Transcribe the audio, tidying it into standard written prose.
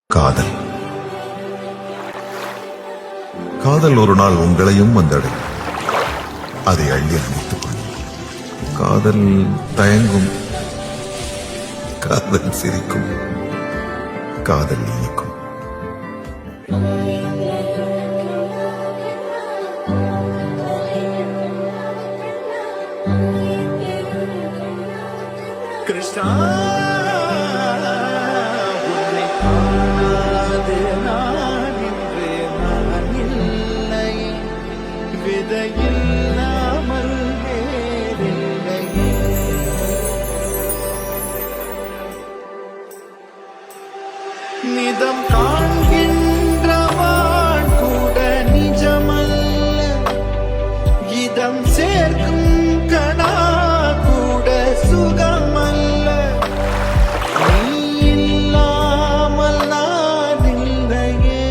காதல் காதல் ஒரு நாள் உங்களையும் வந்தடையும். அதை அள்ளி அணைத்துக் கொள்ளும். காதல் தயங்கும், காதல் சிரிக்கும், காதல் இனிக்கும். கிருஷ்ணா உன்னை காணாது நான் இன்று நான் இல்லை, விதையில்லாமல் வேறில்லையே. நிதம் காண்கின்றவான் கூட நிஜமல்ல, இதம் சேர்க்கும் கணா கூட சுகமல்ல. நீ இல்லாமல் நான் இல்லையே.